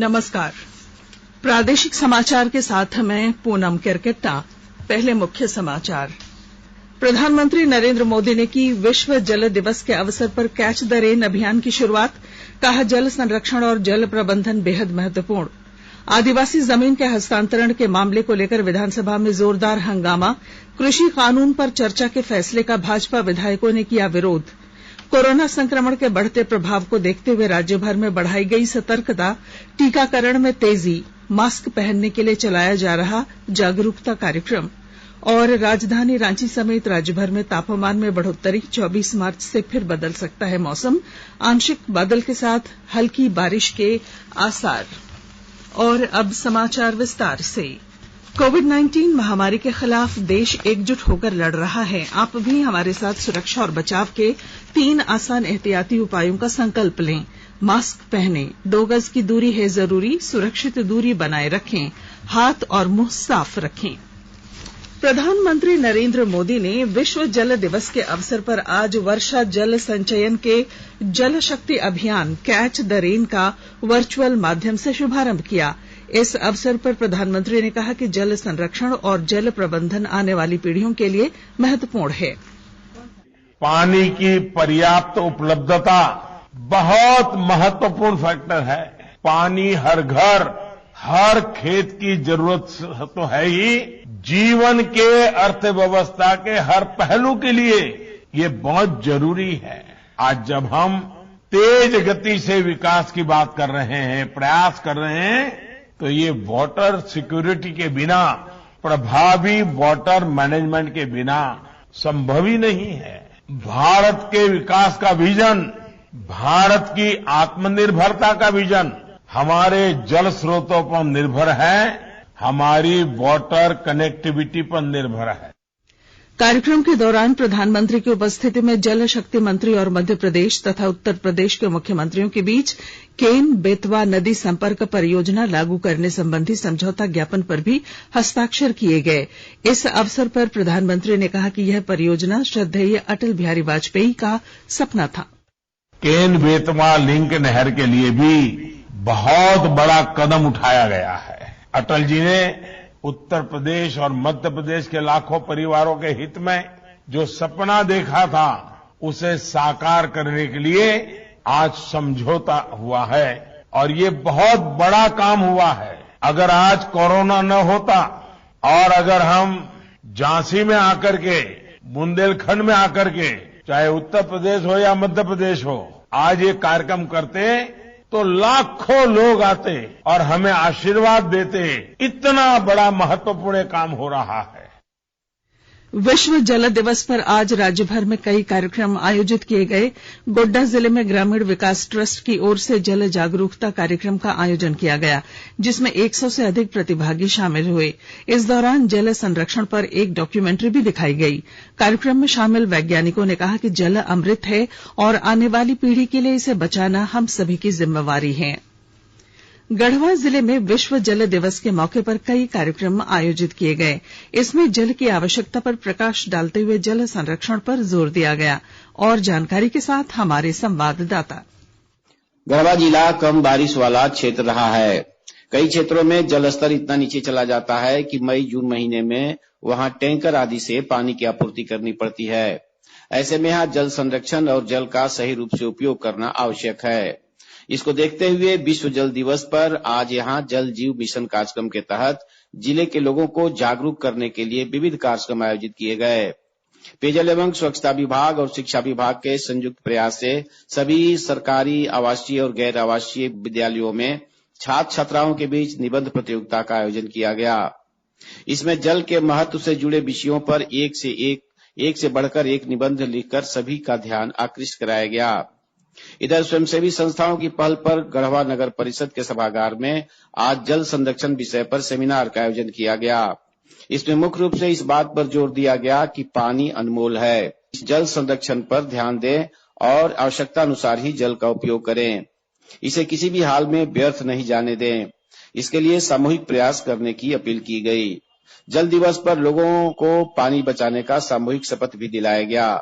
नमस्कार। प्रादेशिक समाचार के साथ मैं पूनम केरकेट्टा। पहले मुख्य समाचार। प्रधानमंत्री नरेंद्र मोदी ने की विश्व जल दिवस के अवसर पर कैच द रेन अभियान की शुरुआत। कहा, जल संरक्षण और जल प्रबंधन बेहद महत्वपूर्ण। आदिवासी जमीन के हस्तांतरण के मामले को लेकर विधानसभा में जोरदार हंगामा। कृषि कानून पर चर्चा के फैसले का भाजपा विधायकों ने किया विरोध। कोरोना संक्रमण के बढ़ते प्रभाव को देखते हुए राज्य भर में बढ़ाई गई सतर्कता। टीकाकरण में तेजी। मास्क पहनने के लिए चलाया जा रहा जागरूकता कार्यक्रम। और राजधानी रांची समेत राज्य भर में तापमान में बढ़ोत्तरी। 24 मार्च से फिर बदल सकता है मौसम। आंशिक बादल के साथ हल्की बारिश के आसार। और अब समाचार विस्तार से। कोविड-19 महामारी के खिलाफ देश एकजुट होकर लड़ रहा है। आप भी हमारे साथ सुरक्षा और बचाव के 3 आसान एहतियाती उपायों का संकल्प लें। मास्क पहनें, 2 गज की दूरी है जरूरी, सुरक्षित दूरी बनाए रखें, हाथ और मुंह साफ रखें। प्रधानमंत्री नरेंद्र मोदी ने विश्व जल दिवस के अवसर पर आज वर्षा जल संचयन के जल शक्ति अभियान कैच द रेन का वर्चुअल माध्यम से शुभारंभ किया। इस अवसर पर प्रधानमंत्री ने कहा कि जल संरक्षण और जल प्रबंधन आने वाली पीढ़ियों के लिए महत्वपूर्ण है। पानी की पर्याप्त उपलब्धता बहुत महत्वपूर्ण फैक्टर है। पानी हर घर, हर खेत की जरूरत तो है ही, जीवन के अर्थव्यवस्था के हर पहलू के लिए ये बहुत जरूरी है। आज जब हम तेज गति से विकास की बात कर रहे हैं, प्रयास कर रहे हैं, तो ये वाटर सिक्योरिटी के बिना, प्रभावी वाटर मैनेजमेंट के बिना संभव ही नहीं है। भारत के विकास का विजन, भारत की आत्मनिर्भरता का विजन हमारे जल स्रोतों पर निर्भर है, हमारी वाटर कनेक्टिविटी पर निर्भर है। कार्यक्रम के दौरान प्रधानमंत्री की उपस्थिति में जल शक्ति मंत्री और मध्य प्रदेश तथा उत्तर प्रदेश के मुख्यमंत्रियों के बीच केन बेतवा नदी संपर्क परियोजना लागू करने संबंधी समझौता ज्ञापन पर भी हस्ताक्षर किए गए। इस अवसर पर प्रधानमंत्री ने कहा कि यह परियोजना श्रद्धेय अटल बिहारी वाजपेयी का सपना था। केन बेतवा लिंक नहर के लिए भी बहुत बड़ा कदम उठाया गया है। अटल जी ने उत्तर प्रदेश और मध्य प्रदेश के लाखों परिवारों के हित में जो सपना देखा था, उसे साकार करने के लिए आज समझौता हुआ है और ये बहुत बड़ा काम हुआ है। अगर आज कोरोना न होता और अगर हम झांसी में आकर के, बुंदेलखंड में आकर के, चाहे उत्तर प्रदेश हो या मध्य प्रदेश हो, आज ये कार्यक्रम करते तो लाखों लोग आते और हमें आशीर्वाद देते। इतना बड़ा महत्वपूर्ण काम हो रहा है। विश्व जल दिवस पर आज राज्य भर में कई कार्यक्रम आयोजित किए गए। गोड्डा जिले में ग्रामीण विकास ट्रस्ट की ओर से जल जागरूकता कार्यक्रम का आयोजन किया गया, जिसमें 100 से अधिक प्रतिभागी शामिल हुए। इस दौरान जल संरक्षण पर एक डॉक्यूमेंट्री भी दिखाई गई। कार्यक्रम में शामिल वैज्ञानिकों ने कहा कि जल अमृत है और आने वाली पीढ़ी के लिए इसे बचाना हम सभी की जिम्मेवारी है। गढ़वा जिले में विश्व जल दिवस के मौके पर कई कार्यक्रम आयोजित किए गए। इसमें जल की आवश्यकता पर प्रकाश डालते हुए जल संरक्षण पर जोर दिया गया। और जानकारी के साथ हमारे संवाददाता। गढ़वा जिला कम बारिश वाला क्षेत्र रहा है। कई क्षेत्रों में जल स्तर इतना नीचे चला जाता है कि मई जून महीने में वहां टैंकर आदि से पानी की आपूर्ति करनी पड़ती है। ऐसे में यहाँ जल संरक्षण और जल का सही रूप से उपयोग करना आवश्यक है। इसको देखते हुए विश्व जल दिवस पर आज यहाँ जल जीव मिशन कार्यक्रम के तहत जिले के लोगों को जागरूक करने के लिए विविध कार्यक्रम आयोजित किए गए। पेयजल एवं स्वच्छता विभाग और शिक्षा विभाग के संयुक्त प्रयास से सभी सरकारी, आवासीय और गैर आवासीय विद्यालयों में छात्र छात्राओं के बीच निबंध प्रतियोगिता का आयोजन किया गया। इसमें जल के महत्व से जुड़े विषयों पर एक से बढ़कर एक निबंध लिखकर सभी का ध्यान आकृष्ट कराया गया। इधर स्वयंसेवी संस्थाओं की पहल पर गढ़वा नगर परिषद के सभागार में आज जल संरक्षण विषय पर सेमिनार का आयोजन किया गया। इसमें मुख्य रूप से इस बात पर जोर दिया गया कि पानी अनमोल है। इस जल संरक्षण पर ध्यान दें और आवश्यकता अनुसार ही जल का उपयोग करें। इसे किसी भी हाल में व्यर्थ नहीं जाने दें। इसके लिए सामूहिक प्रयास करने की अपील की गई। जल दिवस पर लोगों को पानी बचाने का सामूहिक शपथ भी दिलाया गया।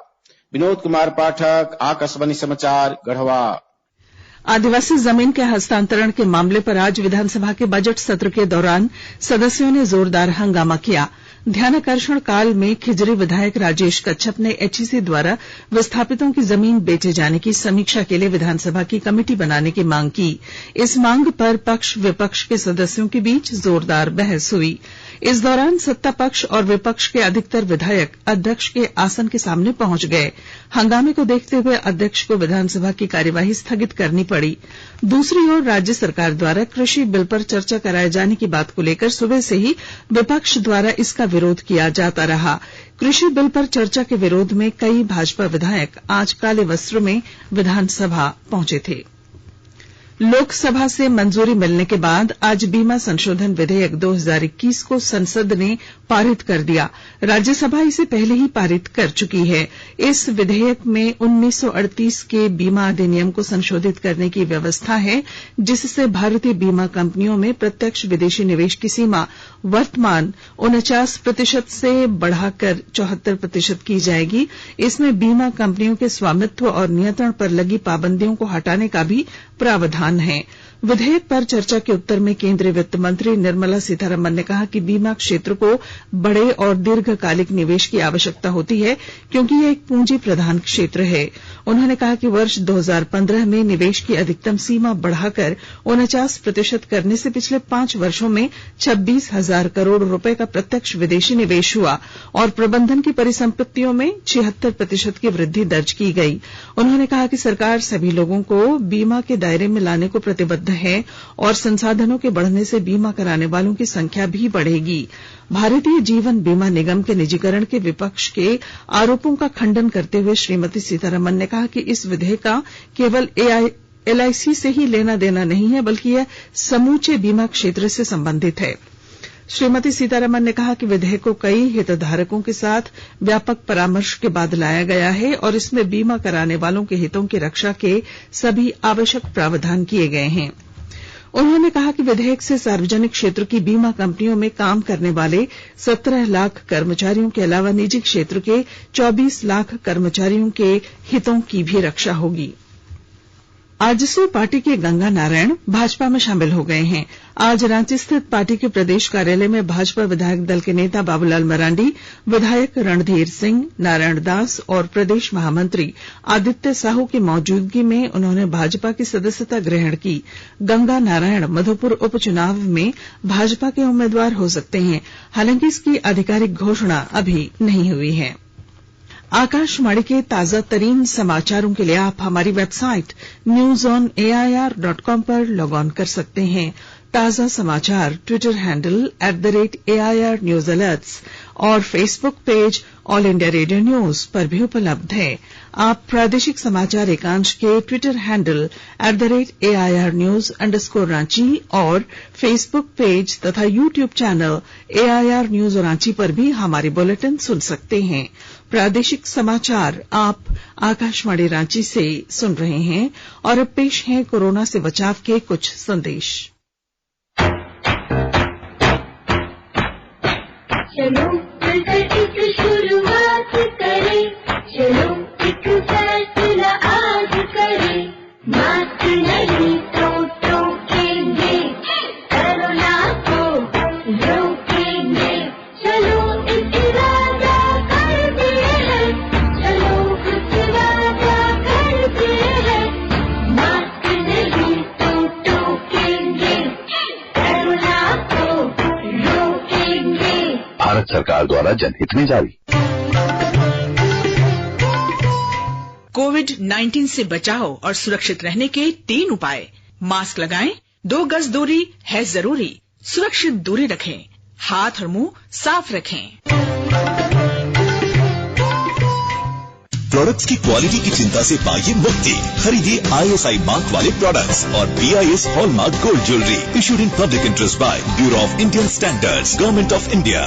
विनोद कुमार पाठक, आकाशवाणी समाचार, गढ़वा। आदिवासी जमीन के हस्तांतरण के मामले पर आज विधानसभा के बजट सत्र के दौरान सदस्यों ने जोरदार हंगामा किया। ध्यानाकर्षण काल में खिजरी विधायक राजेश कच्छप ने एचईसी द्वारा विस्थापितों की जमीन बेचे जाने की समीक्षा के लिए विधानसभा की कमेटी बनाने की मांग की। इस मांग पर पक्ष विपक्ष के सदस्यों के बीच जोरदार बहस हुई। इस दौरान सत्ता पक्ष और विपक्ष के अधिकतर विधायक अध्यक्ष के आसन के सामने पहुंच गए। हंगामे को देखते हुए अध्यक्ष को विधानसभा की कार्यवाही स्थगित करनी पड़ी। दूसरी ओर राज्य सरकार द्वारा कृषि बिल पर चर्चा कराए जाने की बात को लेकर सुबह से ही विपक्ष द्वारा इसका विरोध किया जाता रहा। कृषि बिल पर चर्चा के विरोध में कई भाजपा विधायक आज काले वस्त्र में विधानसभा पहुंचे थे। लोकसभा से मंजूरी मिलने के बाद आज बीमा संशोधन विधेयक 2021 को संसद ने पारित कर दिया। राज्यसभा इसे पहले ही पारित कर चुकी है। इस विधेयक में 1938 के बीमा अधिनियम को संशोधित करने की व्यवस्था है, जिससे भारतीय बीमा कंपनियों में प्रत्यक्ष विदेशी निवेश की सीमा वर्तमान 49% से बढ़ाकर 74% की जाएगी। इसमें बीमा कंपनियों के स्वामित्व और नियंत्रण पर लगी पाबंदियों को हटाने का भी प्रावधान है। विधेयक पर चर्चा के उत्तर में केंद्रीय वित्त मंत्री निर्मला सीतारमण ने कहा कि बीमा क्षेत्र को बड़े और दीर्घकालिक निवेश की आवश्यकता होती है, क्योंकि यह एक पूंजी प्रधान क्षेत्र है। उन्होंने कहा कि वर्ष 2015 में निवेश की अधिकतम सीमा बढ़ाकर 49% करने से पिछले 5 वर्षों में 26,000 करोड़ रुपए का प्रत्यक्ष विदेशी निवेश हुआ और प्रबंधन की परिसंपत्तियों में 76% की वृद्धि दर्ज की गई। उन्होंने कहा कि सरकार सभी लोगों को बीमा के दायरे में लाने को प्रतिबद्ध है और संसाधनों के बढ़ने से बीमा कराने वालों की संख्या भी बढ़ेगी। भारतीय जीवन बीमा निगम के निजीकरण के विपक्ष के आरोपों का खंडन करते हुए श्रीमती सीतारमण ने कहा कि इस विधेयक का केवल एलआईसी से ही लेना देना नहीं है, बल्कि यह समूचे बीमा क्षेत्र से संबंधित है। श्रीमती सीतारमण ने कहा कि विधेयक को कई हितधारकों के साथ व्यापक परामर्श के बाद लाया गया है और इसमें बीमा कराने वालों के हितों की रक्षा के सभी आवश्यक प्रावधान किए गए हैं। उन्होंने कहा कि विधेयक से सार्वजनिक क्षेत्र की बीमा कंपनियों में काम करने वाले 17 लाख कर्मचारियों के अलावा निजी क्षेत्र के 24 लाख कर्मचारियों के हितों की भी रक्षा होगी। आजसू पार्टी के गंगा नारायण भाजपा में शामिल हो गए हैं। आज रांची स्थित पार्टी के प्रदेश कार्यालय में भाजपा विधायक दल के नेता बाबूलाल मरांडी, विधायक रणधीर सिंह, नारायण दास और प्रदेश महामंत्री आदित्य साहू की मौजूदगी में उन्होंने भाजपा की सदस्यता ग्रहण की। गंगा नारायण मधुपुर उपचुनाव में भाजपा के उम्मीदवार हो सकते हैं, हालांकि इसकी आधिकारिक घोषणा अभी नहीं हुई है। आकाशवाणी के ताजा तरीन समाचारों के लिए आप हमारी वेबसाइट newsonair.com पर लॉग ऑन कर सकते हैं। ताजा समाचार Twitter handle @AIR News Alerts और Facebook page all India radio news पर भी उपलब्ध है। आप प्रादेशिक समाचार एकांश के ट्विटर हैंडल @AIR News_Ranchi और फेसबुक पेज तथा YouTube channel AIR News Ranchi पर भी हमारे बुलेटिन सुन सकते हैं। प्रादेशिक समाचार आप आकाशवाणी रांची से सुन रहे हैं और अब पेश है कोरोना से बचाव के कुछ संदेश। चलो मिलकर एक शुरुआत करें, चलो एक फैसला आज करें, मास्क नहीं तो टोकेंगे, कोरोना को रोकेंगे, चलो एक इरादा करते हैं, चलो कुछ वादा करते हैं, मास्क नहीं तो टोकेंगे, कोरोना को रोकेंगे। भारत सरकार द्वारा जनहित में जारी। कोविड-19 से बचाव और सुरक्षित रहने के 3 उपाय। मास्क लगाएं, 2 गज दूरी है जरूरी, सुरक्षित दूरी रखें, हाथ और मुंह साफ रखें। प्रोडक्ट्स की क्वालिटी की चिंता से पाइए मुक्ति। खरीदिए ISI मार्क वाले प्रोडक्ट्स और BIS hallmark gold jewellery issued in public interest by bureau of Indian standards, government of India.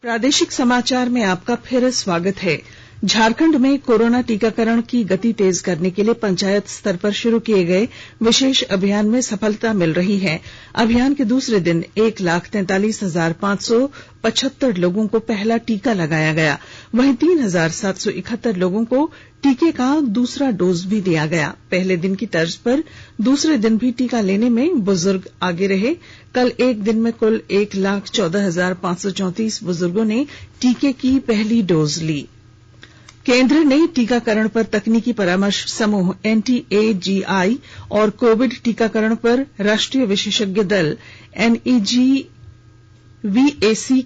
प्रादेशिक समाचार में आपका फिर स्वागत है। झारखंड में कोरोना टीकाकरण की गति तेज करने के लिए पंचायत स्तर पर शुरू किए गए विशेष अभियान में सफलता मिल रही है। अभियान के दूसरे दिन 1,43,575 लोगों को पहला टीका लगाया गया। वहीं 3,771 लोगों को टीके का दूसरा डोज भी दिया गया। पहले दिन की तर्ज पर दूसरे दिन भी टीका लेने में बुजुर्ग आगे रहे। कल एक दिन में कुल 1,14,534 बुजुर्गों ने टीके की पहली डोज ली। केंद्र ने टीकाकरण पर तकनीकी परामर्श समूह NTAGI और कोविड टीकाकरण पर राष्ट्रीय विशेषज्ञ दल NEGVAC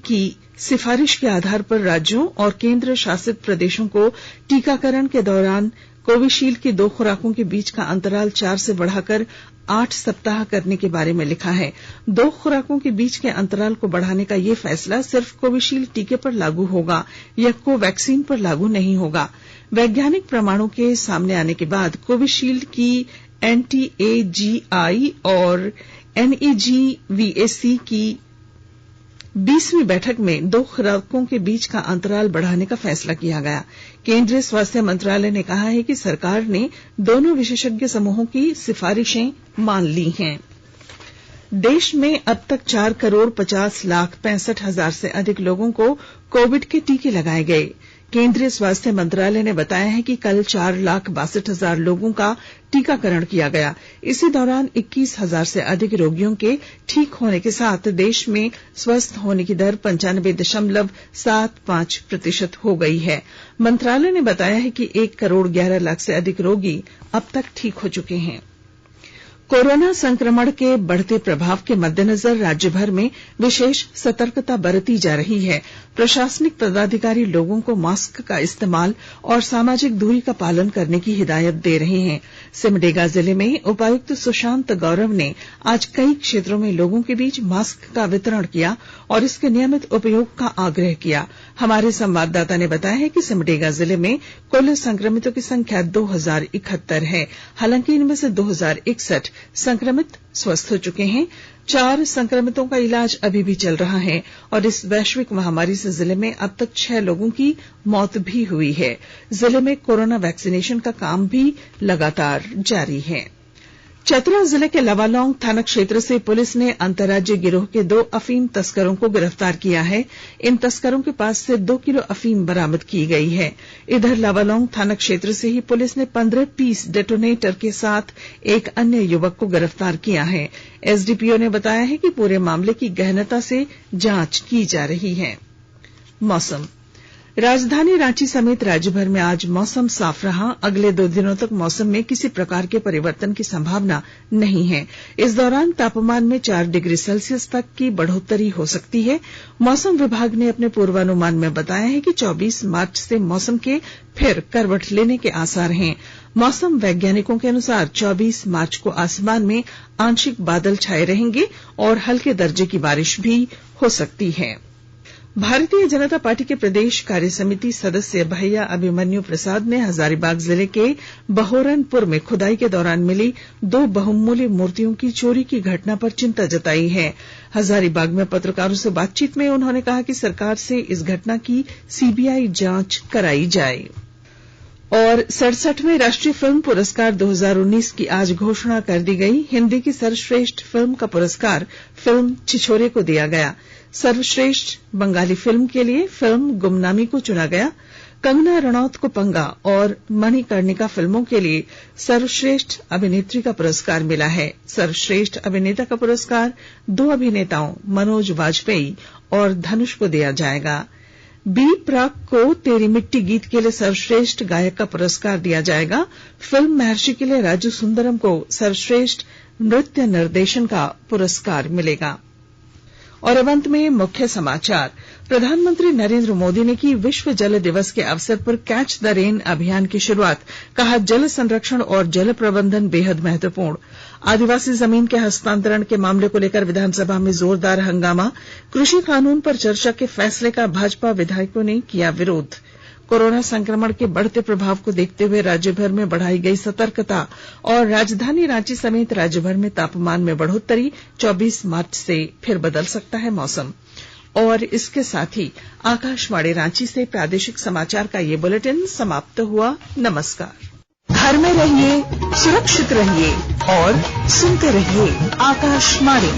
की सिफारिश के आधार पर राज्यों और केंद्र शासित प्रदेशों को टीकाकरण के दौरान कोविशील्ड की 2 खुराकों के बीच का अंतराल 4 से बढ़ाकर 8 सप्ताह करने के बारे में लिखा है। 2 खुराकों के बीच के अंतराल को बढ़ाने का यह फैसला सिर्फ कोविशील्ड टीके पर लागू होगा या कोवैक्सीन पर लागू नहीं होगा। वैज्ञानिक प्रमाणों के सामने आने के बाद कोविशील्ड की NTAGI और NEGVAC की 20वीं बैठक में 2 खुराकों के बीच का अंतराल बढ़ाने का फैसला किया गया। केंद्रीय स्वास्थ्य मंत्रालय ने कहा है कि सरकार ने दोनों विशेषज्ञ समूहों की सिफारिशें मान ली हैं। देश में अब तक 4,50,65,000 से अधिक लोगों को कोविड के टीके लगाए गए। केंद्रीय स्वास्थ्य मंत्रालय ने बताया है कि कल 4,62,000 लोगों का टीकाकरण किया गया। इसी दौरान 21,000 से अधिक रोगियों के ठीक होने के साथ देश में स्वस्थ होने की दर 95.75% हो गई है। मंत्रालय ने बताया है कि 1,11,00,000 से अधिक रोगी अब तक ठीक हो चुके हैं। कोरोना संक्रमण के बढ़ते प्रभाव के मद्देनजर राज्य भर में विशेष सतर्कता बरती जा रही है। प्रशासनिक पदाधिकारी लोगों को मास्क का इस्तेमाल और सामाजिक दूरी का पालन करने की हिदायत दे रहे हैं। सिमडेगा जिले में उपायुक्त सुशांत गौरव ने आज कई क्षेत्रों में लोगों के बीच मास्क का वितरण किया और इसके नियमित उपयोग का आग्रह किया। हमारे संवाददाता ने बताया है कि सिमडेगा जिले में कुल संक्रमितों की संख्या 2,071 है। हालांकि इनमें से 2,061 संक्रमित स्वस्थ हो चुके हैं। 4 संक्रमितों का इलाज अभी भी चल रहा है और इस वैश्विक महामारी से जिले में अब तक 6 लोगों की मौत भी हुई है। जिले में कोरोना वैक्सीनेशन का काम भी लगातार जारी है। चतरा जिले के लावालौंग थाना क्षेत्र से पुलिस ने अंतर्राज्यीय गिरोह के 2 अफीम तस्करों को गिरफ्तार किया है। इन तस्करों के पास से 2 किलो अफीम बरामद की गई है। इधर लावालौंग थाना क्षेत्र से ही पुलिस ने 15 पीस डेटोनेटर के साथ एक अन्य युवक को गिरफ्तार किया है। एसडीपीओ ने बताया है कि पूरे मामले की गहनता से जांच की जा रही है। मौसम। राजधानी रांची समेत राज्यभर में आज मौसम साफ रहा। अगले 2 दिनों तक मौसम में किसी प्रकार के परिवर्तन की संभावना नहीं है। इस दौरान तापमान में 4 डिग्री सेल्सियस तक की बढ़ोतरी हो सकती है। मौसम विभाग ने अपने पूर्वानुमान में बताया है कि 24 मार्च से मौसम के फिर करवट लेने के आसार हैं। मौसम वैज्ञानिकों के अनुसार 24 मार्च को आसमान में आंशिक बादल छाए रहेंगे और हल्के दर्जे की बारिश भी हो सकती है। भारतीय जनता पार्टी के प्रदेश कार्य समिति सदस्य भैया अभिमन्यु प्रसाद ने हजारीबाग जिले के बहोरनपुर में खुदाई के दौरान मिली 2 बहुमूल्य मूर्तियों की चोरी की घटना पर चिंता जताई है। हजारीबाग में पत्रकारों से बातचीत में उन्होंने कहा कि सरकार से इस घटना की सीबीआई जांच कराई जाए। और 67वें राष्ट्रीय फिल्म पुरस्कार 2019 की आज घोषणा कर दी गई। हिंदी की सर्वश्रेष्ठ फिल्म का पुरस्कार फिल्म छिछोरे को दिया गया। सर्वश्रेष्ठ बंगाली फिल्म के लिए फिल्म गुमनामी को चुना गया। कंगना रनौत को पंगा और मणिकर्णिका फिल्मों के लिए सर्वश्रेष्ठ अभिनेत्री का पुरस्कार मिला है। सर्वश्रेष्ठ अभिनेता का पुरस्कार 2 अभिनेताओं मनोज वाजपेयी और धनुष को दिया जाएगा। बी प्राक को तेरी मिट्टी गीत के लिए सर्वश्रेष्ठ गायक का पुरस्कार दिया जाएगा। फिल्म महर्षि के लिए राजू सुंदरम को सर्वश्रेष्ठ नृत्य निर्देशन का पुरस्कार मिलेगा। और अब अंत में मुख्य समाचार। प्रधानमंत्री नरेंद्र मोदी ने की विश्व जल दिवस के अवसर पर कैच द रेन अभियान की शुरुआत। कहा जल संरक्षण और जल प्रबंधन बेहद महत्वपूर्ण। आदिवासी जमीन के हस्तांतरण के मामले को लेकर विधानसभा में जोरदार हंगामा। कृषि कानून पर चर्चा के फैसले का भाजपा विधायकों ने किया विरोध। कोरोना संक्रमण के बढ़ते प्रभाव को देखते हुए राज्यभर में बढ़ाई गई सतर्कता। और राजधानी रांची समेत राज्यभर में तापमान में बढ़ोतरी। 24 मार्च से फिर बदल सकता है मौसम। और इसके साथ ही आकाशवाणी रांची से प्रादेशिक समाचार का ये बुलेटिन समाप्त हुआ। नमस्कार। घर में रहिए, सुरक्षित रहिए और सुनते रहिए आकाशवाणी।